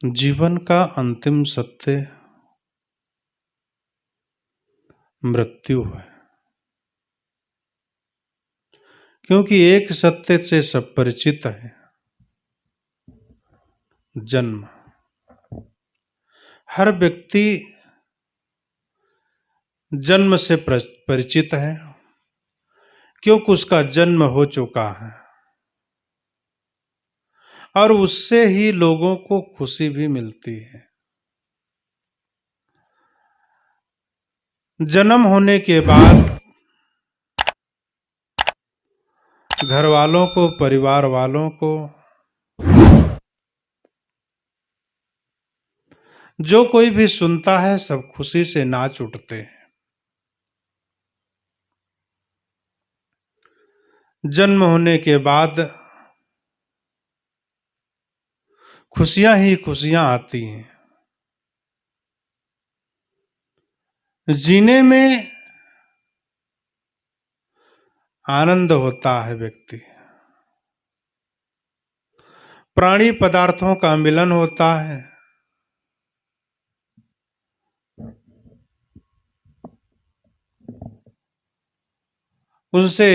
जीवन का अंतिम सत्य मृत्यु है, क्योंकि एक सत्य से सब परिचित है, जन्म। हर व्यक्ति जन्म से परिचित है, क्योंकि उसका जन्म हो चुका है और उससे ही लोगों को खुशी भी मिलती है। जन्म होने के बाद घर वालों को, परिवार वालों को, जो कोई भी सुनता है, सब खुशी से नाच उठते हैं। जन्म होने के बाद खुशियां ही खुशियां आती हैं। जीने में आनंद होता है। व्यक्ति प्राणी पदार्थों का मिलन होता है, उनसे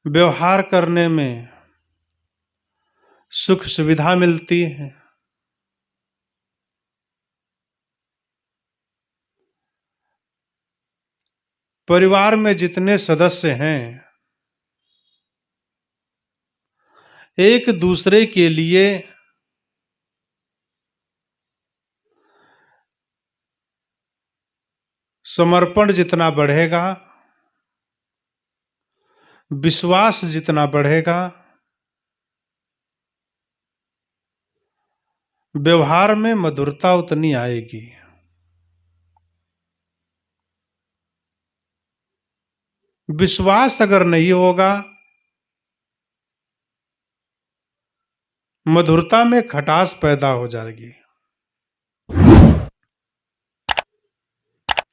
व्यवहार करने में सुख सुविधा मिलती है। परिवार में जितने सदस्य हैं, एक दूसरे के लिए समर्पण जितना बढ़ेगा, विश्वास जितना बढ़ेगा, व्यवहार में मधुरता उतनी आएगी। विश्वास अगर नहीं होगा, मधुरता में खटास पैदा हो जाएगी।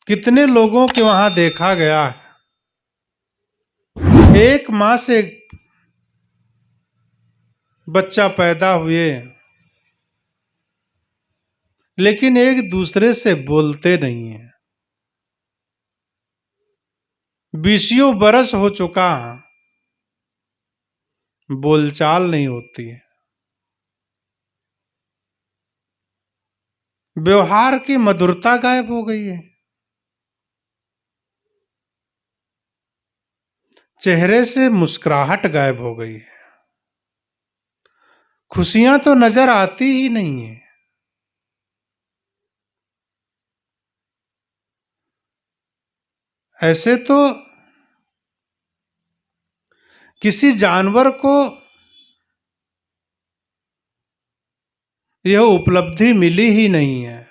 कितने लोगों के वहां देखा गया है, एक मां से बच्चा पैदा हुए, लेकिन एक दूसरे से बोलते नहीं हैं। 20 बरस हो चुका, बोलचाल नहीं होती है। व्यवहार की मधुरता गायब हो गई है। चेहरे से मुस्कुराहट गायब हो गई है। खुशियां तो नजर आती ही नहीं है। ऐसे तो किसी जानवर को यह उपलब्धि मिली ही नहीं है,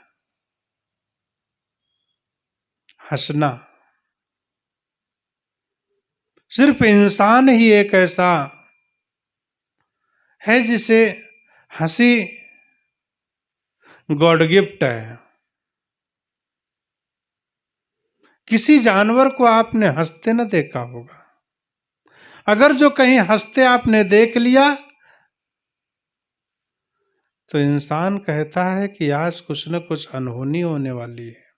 हंसना। सिर्फ इंसान ही एक ऐसा है जिसे हंसी गॉड गिफ्ट है। किसी जानवर को आपने हंसते न देखा होगा। अगर जो कहीं हंसते आपने देख लिया, तो इंसान कहता है कि आज कुछ न कुछ अनहोनी होने वाली है।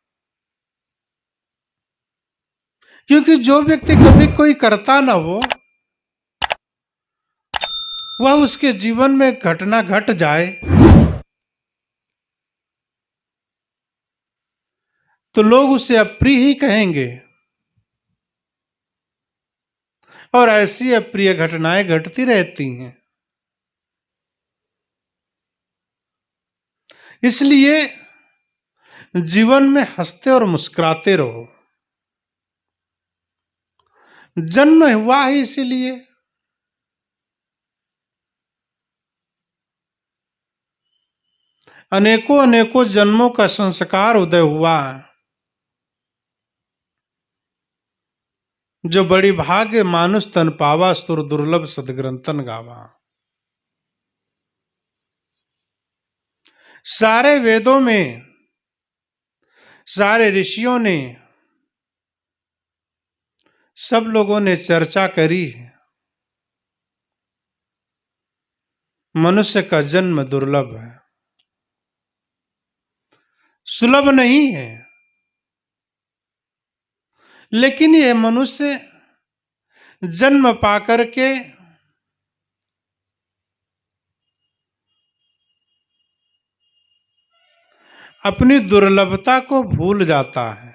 क्योंकि जो व्यक्ति कभी कोई करता ना हो, वह उसके जीवन में घटना घट जाए तो लोग उसे अप्रिय ही कहेंगे, और ऐसी अप्रिय घटनाएं घटती रहती हैं। इसलिए जीवन में हंसते और मुस्कुराते रहो। जन्म हुआ ही इसीलिए। अनेकों अनेकों जन्मों का संस्कार उदय हुआ, जो बड़ी भाग्य मानुष तन पावा, सुर दुर्लभ सदग्रंथन गावा। सारे वेदों में, सारे ऋषियों ने, सब लोगों ने चर्चा करी है मनुष्य का जन्म दुर्लभ है, सुलभ नहीं है। लेकिन ये मनुष्य जन्म पाकर के अपनी दुर्लभता को भूल जाता है।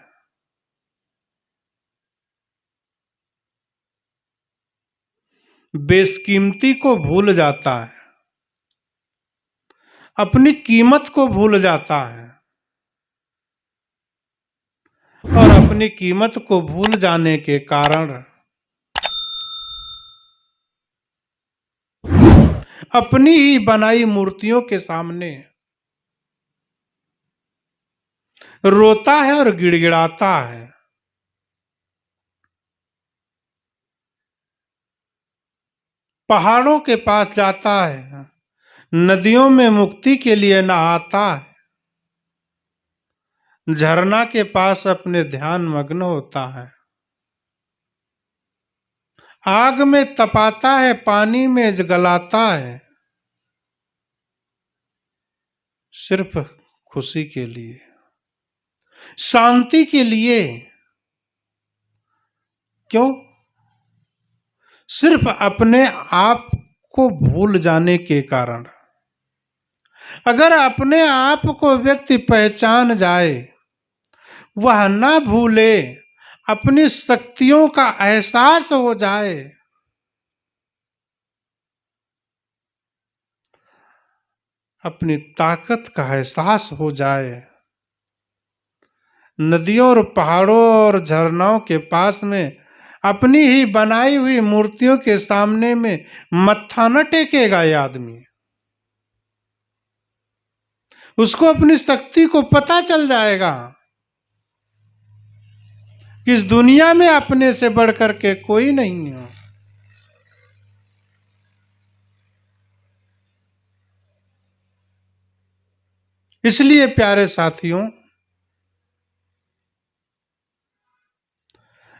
बेशकीमती को भूल जाता है, अपनी कीमत को भूल जाता है। और अपनी कीमत को भूल जाने के कारण अपनी ही बनाई मूर्तियों के सामने रोता है और गिड़गिड़ाता है। पहाड़ों के पास जाता है, नदियों में मुक्ति के लिए नहाता है, झरना के पास अपने ध्यान मग्न होता है। आग में तपाता है, पानी में गलाता है, सिर्फ खुशी के लिए, शांति के लिए। क्यों? सिर्फ अपने आप को भूल जाने के कारण। अगर अपने आप को व्यक्ति पहचान जाए, वह ना भूले, अपनी शक्तियों का एहसास हो जाए, अपनी ताकत का एहसास हो जाए, नदियों और पहाड़ों और झरनाओं के पास में अपनी ही बनाई हुई मूर्तियों के सामने में मत्था न टेकेगा ये आदमी। उसको अपनी शक्ति को पता चल जाएगा कि इस दुनिया में अपने से बढ़कर के कोई नहीं है। इसलिए प्यारे साथियों,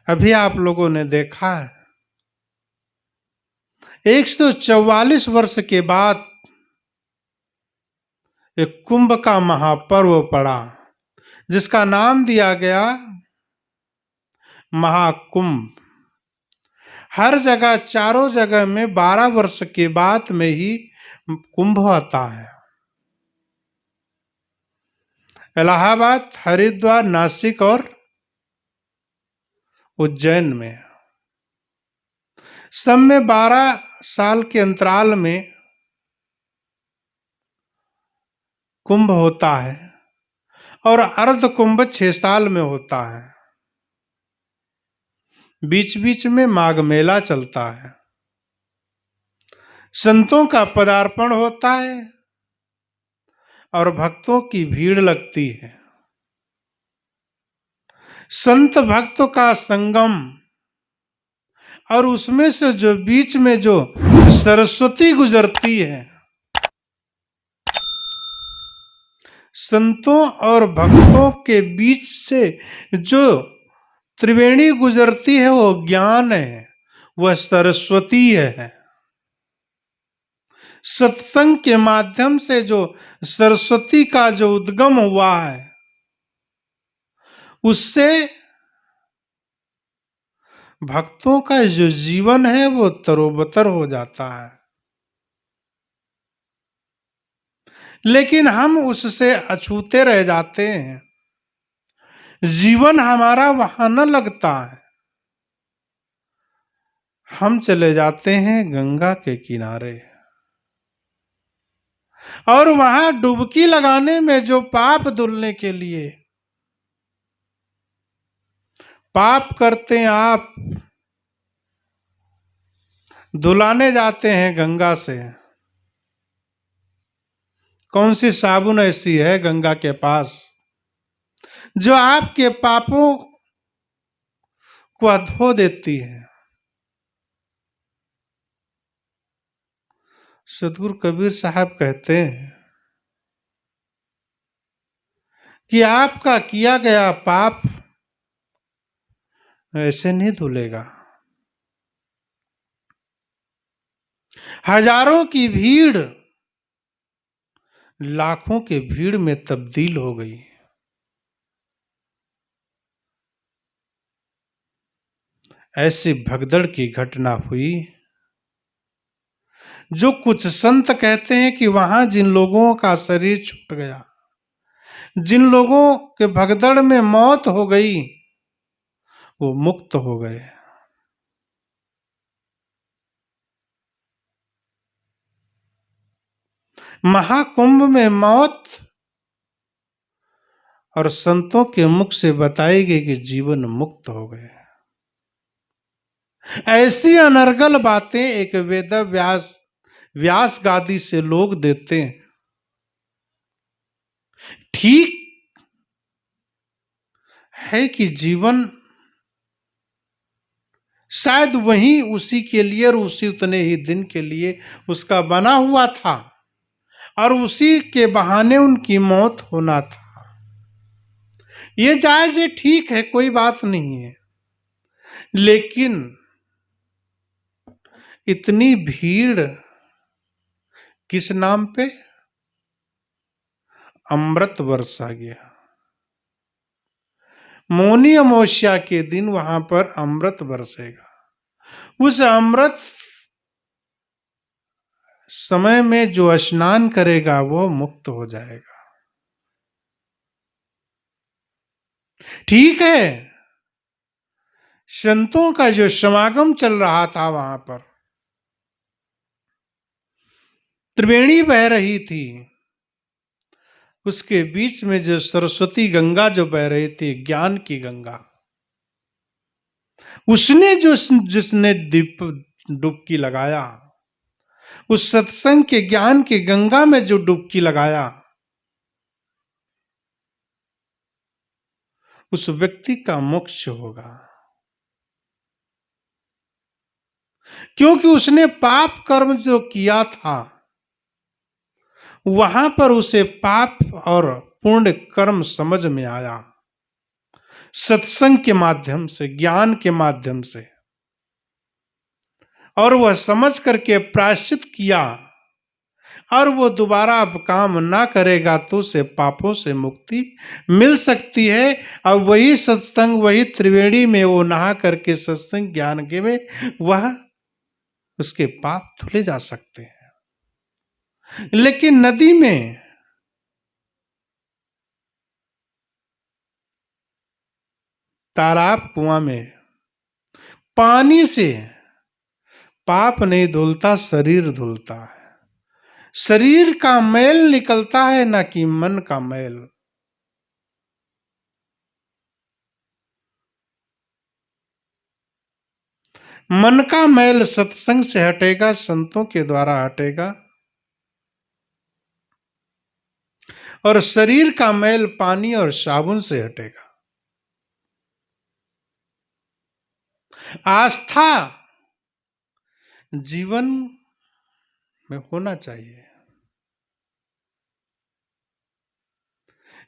अभी आप लोगों ने देखा है 144 वर्ष के बाद एक कुंभ का महापर्व पड़ा, जिसका नाम दिया गया महाकुंभ। हर जगह, चारों जगह में 12 वर्ष के बाद में ही कुंभ आता है। इलाहाबाद, हरिद्वार, नासिक और उज्जैन में सब में 12 साल के अंतराल में कुंभ होता है और अर्ध कुंभ 6 साल में होता है। बीच बीच में माघ मेला चलता है, संतों का पदार्पण होता है और भक्तों की भीड़ लगती है। संत भक्त का संगम, और उसमें से जो बीच में जो सरस्वती गुजरती है, संतों और भक्तों के बीच से जो त्रिवेणी गुजरती है, वो ज्ञान है, वह सरस्वती है। सत्संग के माध्यम से जो सरस्वती का जो उद्गम हुआ है, उससे भक्तों का जो जीवन है वो तरोबतर हो जाता है। लेकिन हम उससे अछूते रह जाते हैं, जीवन हमारा वहां न लगता है। हम चले जाते हैं गंगा के किनारे, और वहां डुबकी लगाने में जो पाप धुलने के लिए पाप करते हैं, आप धुलाने जाते हैं गंगा से। कौन सी साबुन ऐसी है गंगा के पास जो आपके पापों को धो देती है? सतगुरु कबीर साहब कहते हैं कि आपका किया गया पाप ऐसे नहीं धुलेगा। हजारों की भीड़ लाखों के भीड़ में तब्दील हो गई। ऐसी भगदड़ की घटना हुई। जो कुछ संत कहते हैं कि वहां जिन लोगों का शरीर छूट गया, जिन लोगों के भगदड़ में मौत हो गई, वो मुक्त हो गए। महाकुंभ में मौत और संतों के मुख से बताई गई कि जीवन मुक्त हो गए। ऐसी अनर्गल बातें एक वेद व्यास गादी से लोग देते हैं। ठीक है कि जीवन शायद वही उसी के लिए और उसी उतने ही दिन के लिए उसका बना हुआ था और उसी के बहाने उनकी मौत होना था। ये जायज है, ठीक है, कोई बात नहीं है। लेकिन इतनी भीड़ किस नाम पे? अमृत बरसा गया। मौनी अमावस्या के दिन वहां पर अमृत बरसेगा। उस अमृत समय में जो स्नान करेगा वो मुक्त हो जाएगा। ठीक है, संतों का जो समागम चल रहा था वहां पर, त्रिवेणी बह रही थी, उसके बीच में जो सरस्वती गंगा जो बह रही थी, ज्ञान की गंगा, उसने जिसने दीप डुबकी लगाया, उस सत्संग के ज्ञान की गंगा में जो डुबकी लगाया, उस व्यक्ति का मोक्ष होगा। क्योंकि उसने पाप कर्म जो किया था, वहां पर उसे पाप और पुण्य कर्म समझ में आया, सत्संग के माध्यम से, ज्ञान के माध्यम से, और वह समझ करके प्रायश्चित किया और वो दोबारा अब काम ना करेगा तो उसे पापों से मुक्ति मिल सकती है। और वही सत्संग, वही त्रिवेणी में वो नहा करके सत्संग ज्ञान के में वह उसके पाप धुले जा सकते हैं। लेकिन नदी में तालाब कुआं में पानी से पाप नहीं धुलता, शरीर धुलता है। शरीर का मैल निकलता है, ना कि मन का मैल। मन का मैल सत्संग से हटेगा, संतों के द्वारा हटेगा, और शरीर का मैल पानी और साबुन से हटेगा। आस्था जीवन में होना चाहिए।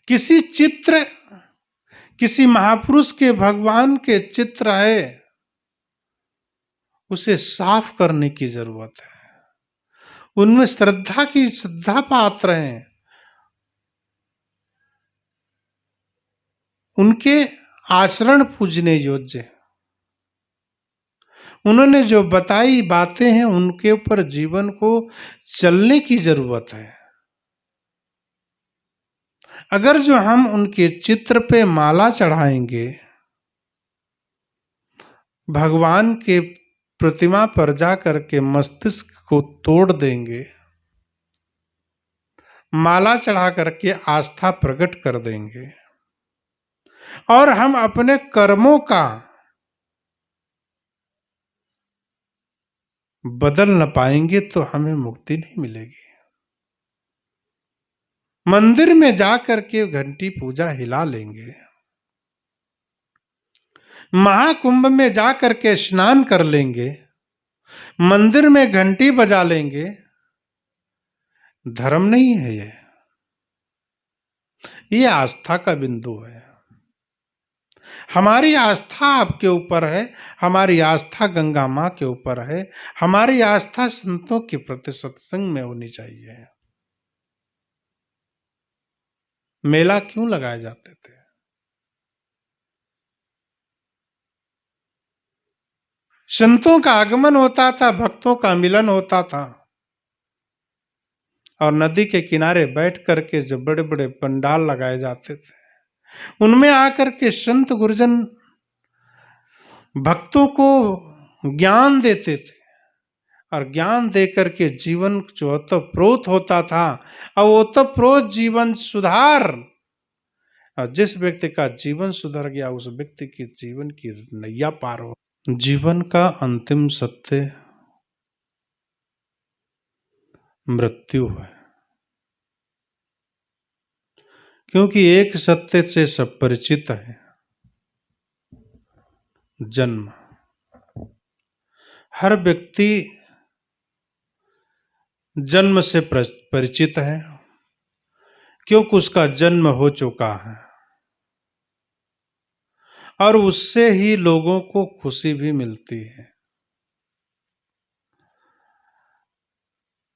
किसी चित्र, किसी महापुरुष के, भगवान के चित्र है, उसे साफ करने की जरूरत है। उनमें श्रद्धा पात्र हैं, उनके आचरण पूजने योग्य है। उन्होंने जो बताई बातें हैं, उनके ऊपर जीवन को चलने की जरूरत है। अगर जो हम उनके चित्र पे माला चढ़ाएंगे, भगवान के प्रतिमा पर जाकर के मस्तिष्क को तोड़ देंगे, माला चढ़ा करके आस्था प्रकट कर देंगे, और हम अपने कर्मों का बदल न पाएंगे तो हमें मुक्ति नहीं मिलेगी। मंदिर में जाकर के घंटी पूजा हिला लेंगे, महाकुंभ में जाकर के स्नान कर लेंगे, मंदिर में घंटी बजा लेंगे, धर्म नहीं है ये आस्था का बिंदु है। हमारी आस्था आपके ऊपर है, हमारी आस्था गंगा मां के ऊपर है, हमारी आस्था संतों के प्रति सत्संग में होनी चाहिए। मेला क्यों लगाए जाते थे? संतों का आगमन होता था, भक्तों का मिलन होता था, और नदी के किनारे बैठ करके जो बड़े बड़े पंडाल लगाए जाते थे, उनमें आकर के संत गुरुजन भक्तों को ज्ञान देते थे, और ज्ञान देकर के जीवन जो ओतप्रोत होता था, और ओतप्रोत जीवन सुधार, और जिस व्यक्ति का जीवन सुधर गया उस व्यक्ति की जीवन की नैया पार हो। जीवन का अंतिम सत्य मृत्यु है, क्योंकि एक सत्य से सब परिचित है, जन्म। हर व्यक्ति जन्म से परिचित है, क्योंकि उसका जन्म हो चुका है, और उससे ही लोगों को खुशी भी मिलती है।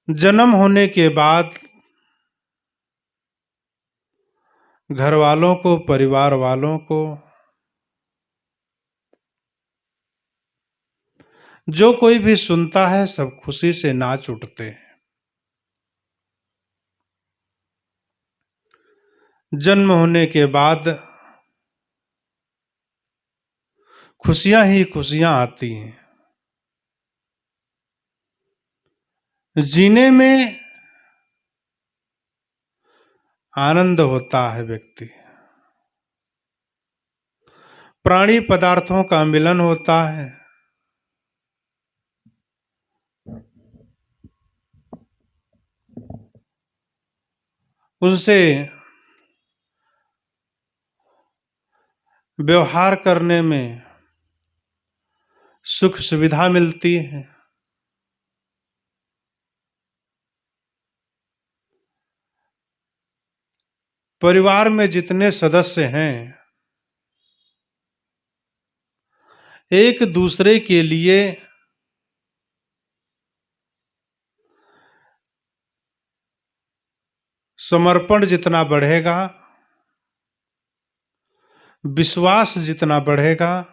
जन्म होने के बाद घर वालों को, परिवार वालों को, जो कोई भी सुनता है सब खुशी से नाच उठते हैं। जन्म होने के बाद खुशियां ही खुशियां आती हैं। जीने में आनंद होता है व्यक्ति, प्राणी पदार्थों का मिलन होता है, उनसे व्यवहार करने में सुख सुविधा मिलती है। परिवार में जितने सदस्य हैं, एक दूसरे के लिए समर्पण जितना बढ़ेगा, विश्वास जितना बढ़ेगा,